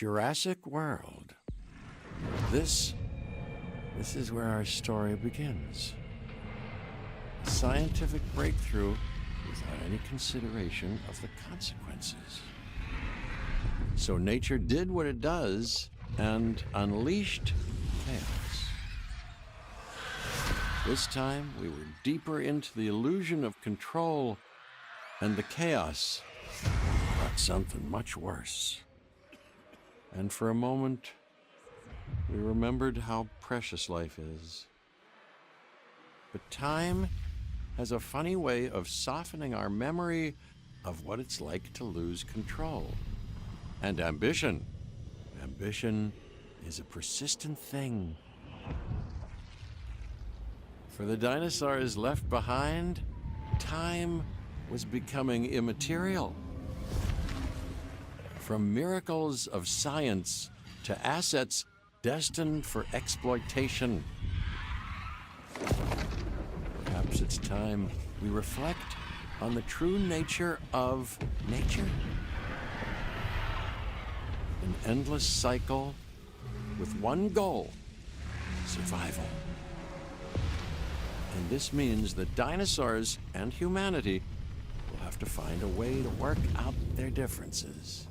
Jurassic World. This is where our story begins. A scientific breakthrough without any consideration of the consequences. So nature did what it does and unleashed chaos. This time, we were deeper into the illusion of control, and the chaos brought something much worse. And for a moment, we remembered how precious life is. But time has a funny way of softening our memory of what it's like to lose control. And ambition. Ambition is a persistent thing. For the dinosaurs left behind, time was becoming immaterial. From miracles of science to assets destined for exploitation. Perhaps it's time we reflect on the true nature of nature. An endless cycle with one goal: survival. And this means that dinosaurs and humanity will have to find a way to work out their differences.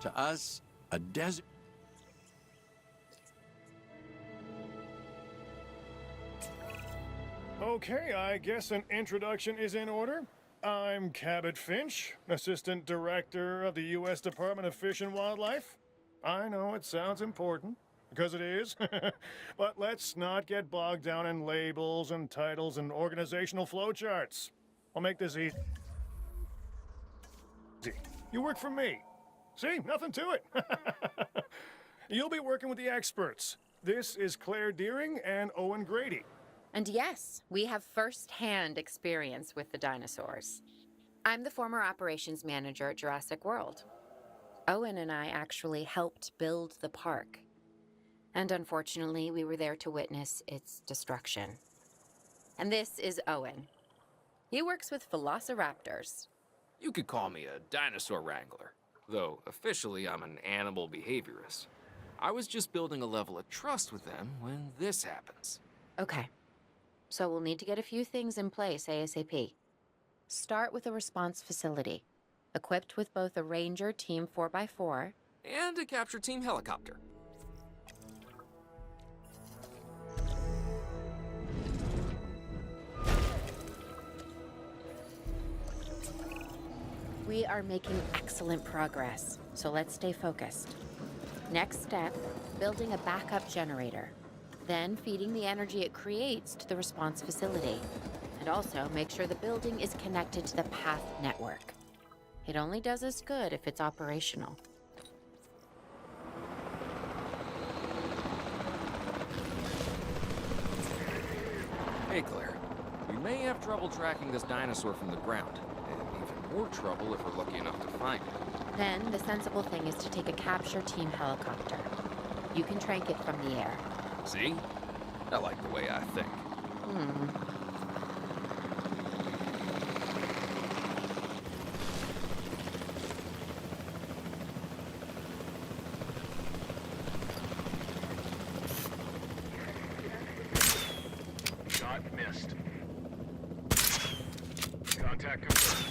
To us, a desert. Okay, I guess an introduction is in order. I'm Cabot Finch, Assistant Director of the U.S. Department of Fish and Wildlife. I know it sounds important, because it is, but let's not get bogged down in labels and titles and organizational flowcharts. I'll make this easy. You work for me. See, nothing to it. You'll be working with the experts. This is Claire Deering and Owen Grady. And yes, we have first-hand experience with the dinosaurs. I'm the former operations manager at Jurassic World. Owen and I actually helped build the park. And unfortunately, we were there to witness its destruction. And this is Owen. He works with velociraptors. You could call me a dinosaur wrangler, though officially I'm an animal behaviorist. I was just building a level of trust with them when this happens. Okay. So we'll need to get a few things in place ASAP. Start with a response facility, equipped with both a Ranger Team 4x4 and a capture team helicopter. We are making excellent progress, so let's stay focused. Next step, building a backup generator. Then feeding the energy it creates to the response facility. And also make sure the building is connected to the path network. It only does us good if it's operational. Hey Claire, we may have trouble tracking this dinosaur from the ground, and even more trouble if we're lucky enough to find it. Then the sensible thing is to take a capture team helicopter. You can trank it from the air. See? I like the way I think. Shot missed. Contact confirmed.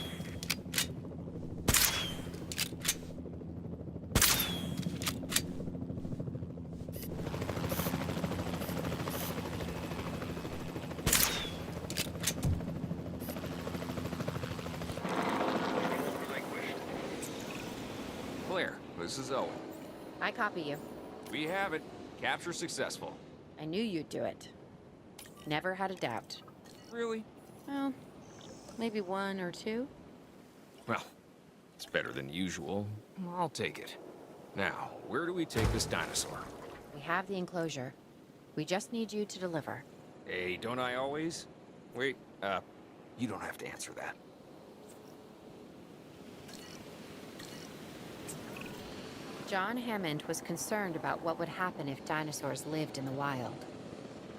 Claire, this is Owen. I copy you. We have it. Capture successful. I knew you'd do it. Never had a doubt. Really? Well, maybe one or two. Well, it's better than usual. I'll take it. Now, where do we take this dinosaur? We have the enclosure. We just need you to deliver. Hey, don't I always? Wait, you don't have to answer that. John Hammond was concerned about what would happen if dinosaurs lived in the wild.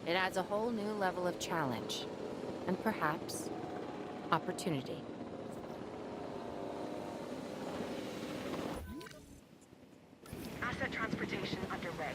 It adds a whole new level of challenge, and perhaps opportunity. Asset transportation underway.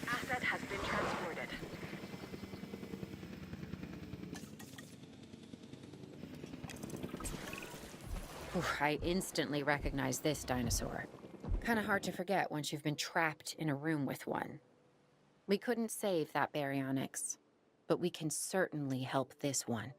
Asset has been transported. I instantly recognize this dinosaur. Kind of hard to forget once you've been trapped in a room with one. We couldn't save that Baryonyx, but we can certainly help this one.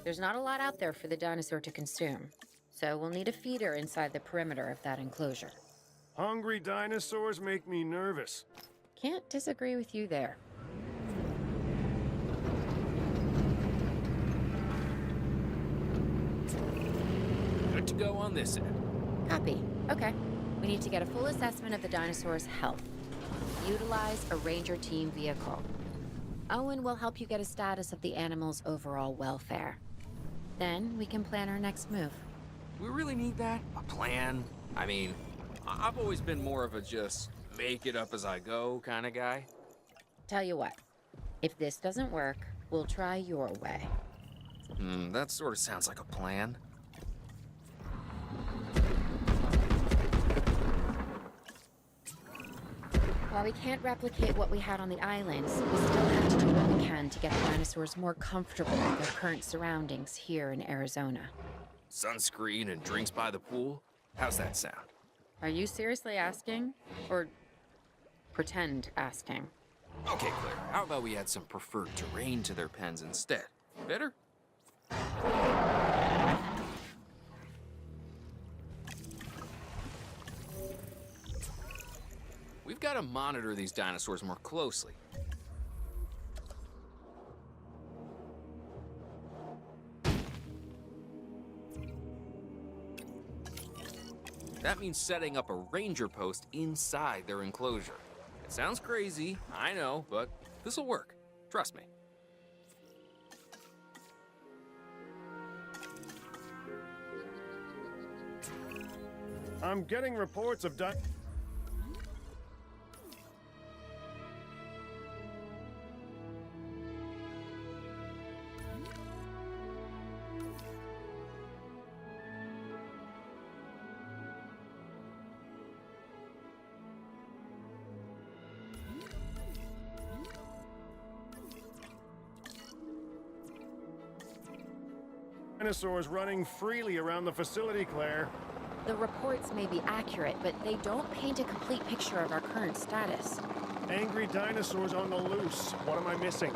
There's not a lot out there for the dinosaur to consume, so we'll need a feeder inside the perimeter of that enclosure. Hungry dinosaurs make me nervous. Can't disagree with you there. Good to go on this end. Copy. Okay. We need to get a full assessment of the dinosaur's health. Utilize a ranger team vehicle. Owen will help you get a status of the animal's overall welfare. Then we can plan our next move. We really need that? A plan? I mean, I've always been more of a just make it up as I go kind of guy. Tell you what, if this doesn't work, we'll try your way. That sort of sounds like a plan. While we can't replicate what we had on the islands, we still have to do what we can to get the dinosaurs more comfortable with their current surroundings here in Arizona. Sunscreen and drinks by the pool? How's that sound? Are you seriously asking? Or pretend asking? Okay, Claire, how about we add some preferred terrain to their pens instead? Better? We've got to monitor these dinosaurs more closely. That means setting up a ranger post inside their enclosure. It sounds crazy, I know, but this'll work. Trust me. I'm getting reports of dinosaurs running freely around the facility, Claire. The reports may be accurate, but they don't paint a complete picture of our current status. Angry dinosaurs on the loose. What am I missing?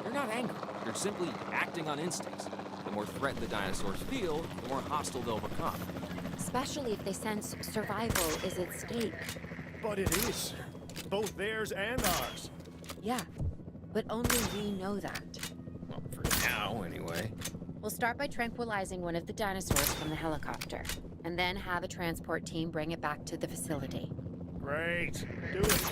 They're not angry. They're simply acting on instincts. The more threat the dinosaurs feel, the more hostile they'll become. Especially if they sense survival is at stake. But it is. Both theirs and ours. Yeah, but only we know that. Well, for now, anyway. We'll start by tranquilizing one of the dinosaurs from the helicopter, and then have a transport team bring it back to the facility. Great. Do it.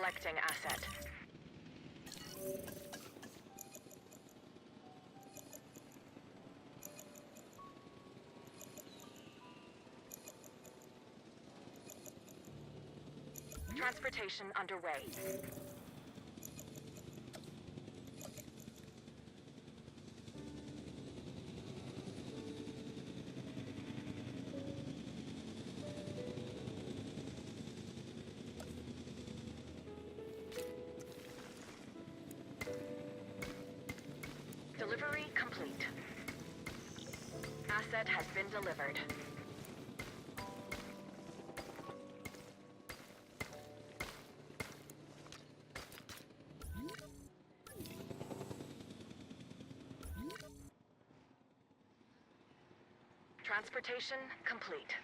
Collecting asset. Transportation underway. Delivery complete. Asset has been delivered. Transportation complete.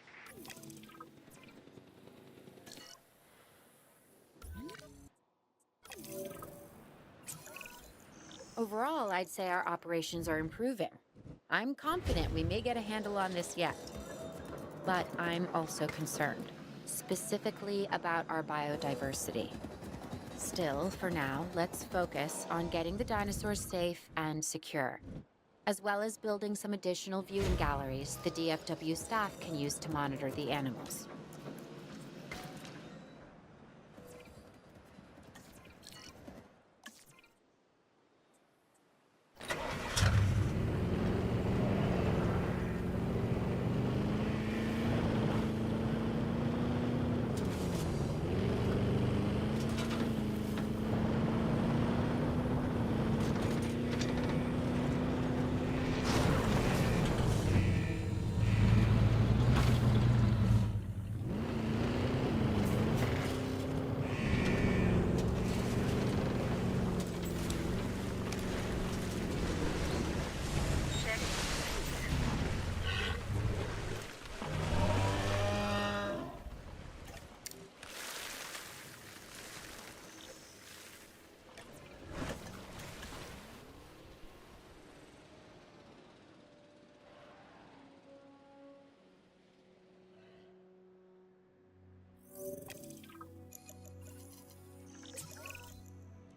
Overall, I'd say our operations are improving. I'm confident we may get a handle on this yet. But I'm also concerned, specifically about our biodiversity. Still, for now, let's focus on getting the dinosaurs safe and secure, as well as building some additional viewing galleries the DFW staff can use to monitor the animals.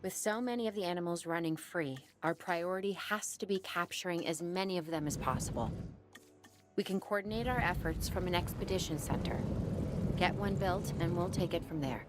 With so many of the animals running free, our priority has to be capturing as many of them as possible. We can coordinate our efforts from an expedition center. Get one built, and we'll take it from there.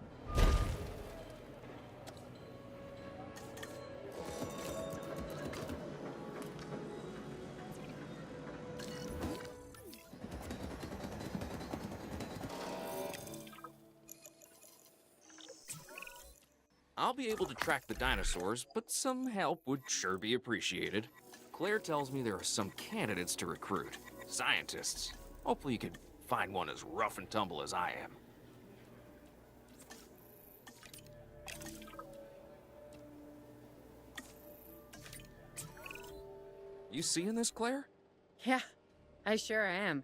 I'll be able to track the dinosaurs, but some help would sure be appreciated. Claire tells me there are some candidates to recruit. Scientists. Hopefully you could find one as rough and tumble as I am. You seeing this, Claire? Yeah, I sure am.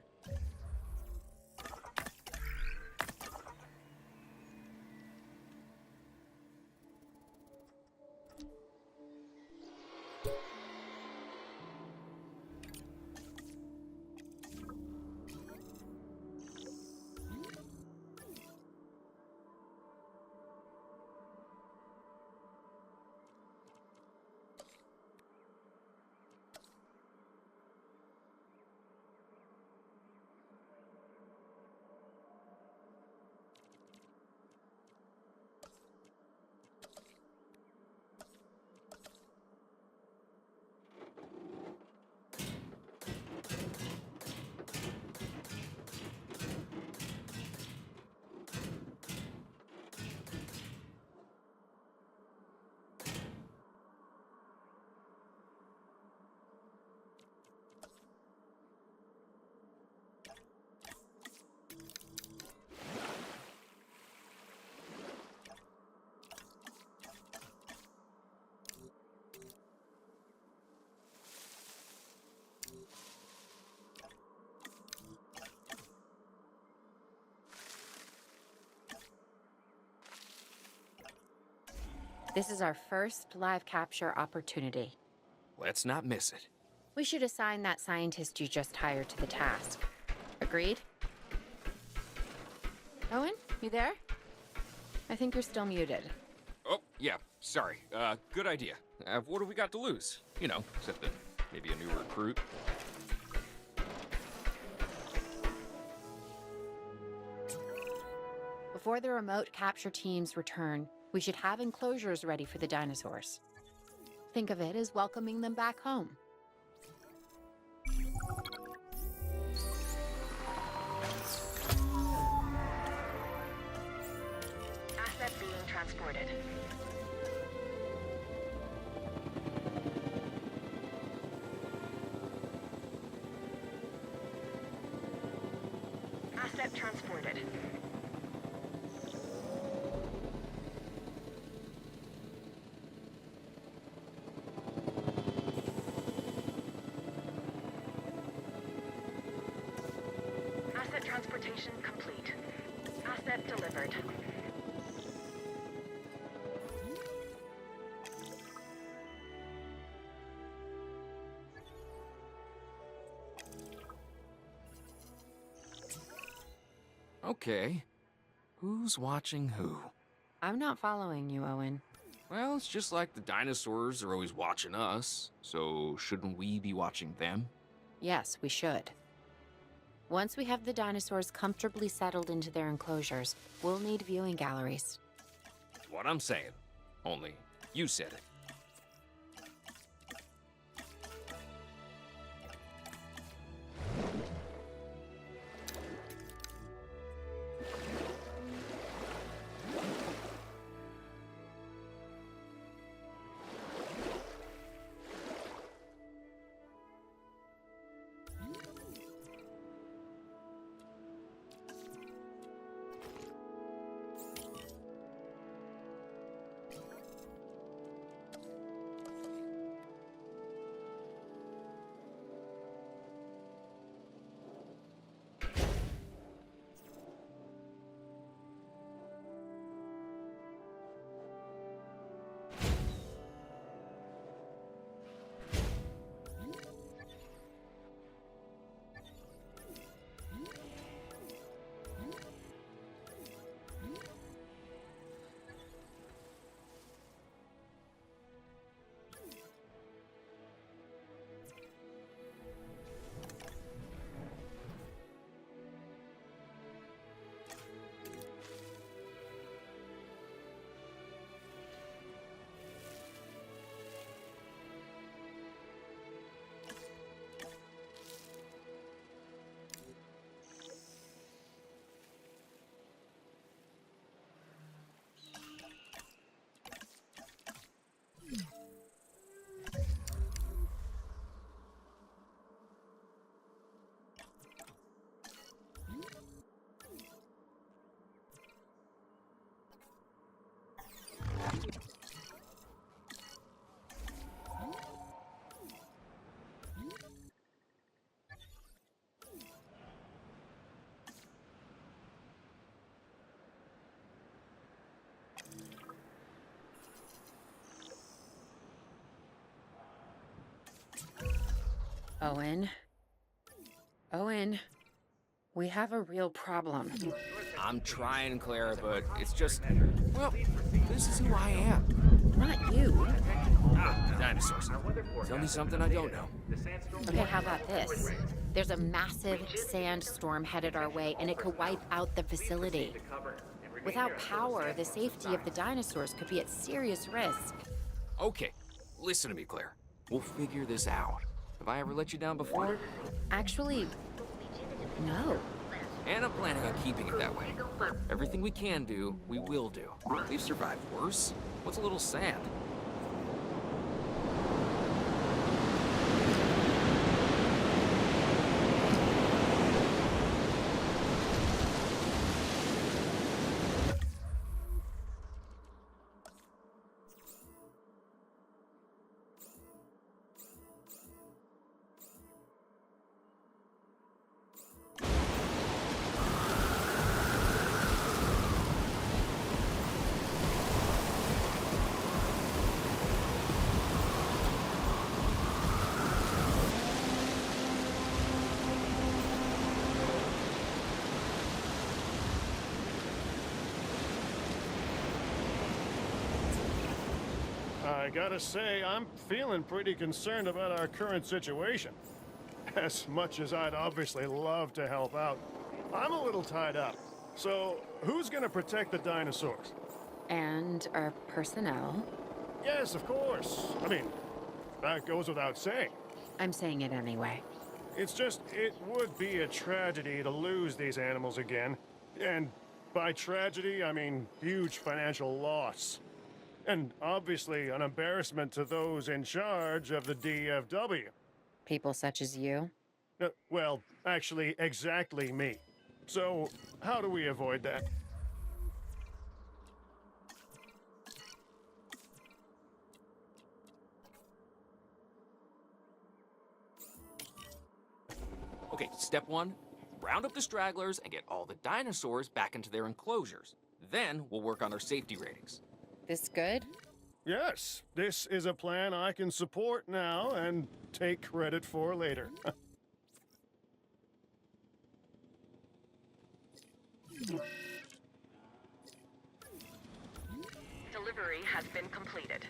This is our first live capture opportunity. Let's not miss it. We should assign that scientist you just hired to the task. Agreed? Owen, you there? I think you're still muted. Yeah, sorry. Good idea. What have we got to lose? You know, except that maybe a new recruit. Before the remote capture teams return, we should have enclosures ready for the dinosaurs. Think of it as welcoming them back home. Asset being transported. Asset transported. Asset transportation complete. Asset delivered. Okay. Who's watching who? I'm not following you, Owen. Well, it's just like the dinosaurs are always watching us, so shouldn't we be watching them? Yes, we should. Once we have the dinosaurs comfortably settled into their enclosures, we'll need viewing galleries. What I'm saying. Only, you said it. Owen. Owen. We have a real problem. I'm trying, Clara, but it's just... Well, this is who I am. Not you. Dinosaurs. Tell me something I don't know. Okay, how about this? There's a massive sandstorm headed our way, and it could wipe out the facility. Without power, the safety of the dinosaurs could be at serious risk. Okay, listen to me, Claire. We'll figure this out. Have I ever let you down before? Actually, no. And I'm planning on keeping it that way. Everything we can do, we will do. We've survived worse. What's a little sand? I gotta say, I'm feeling pretty concerned about our current situation. As much as I'd obviously love to help out, I'm a little tied up. So, who's gonna protect the dinosaurs? And our personnel. Yes, of course. I mean, that goes without saying. I'm saying it anyway. It's just, it would be a tragedy to lose these animals again. And by tragedy, I mean huge financial loss. And obviously an embarrassment to those in charge of the DFW. People such as you. Well, actually, exactly me. So, how do we avoid that? Okay, step one, round up the stragglers and get all the dinosaurs back into their enclosures. Then we'll work on our safety ratings. This good? Yes, this is a plan I can support now and take credit for later. Delivery has been completed.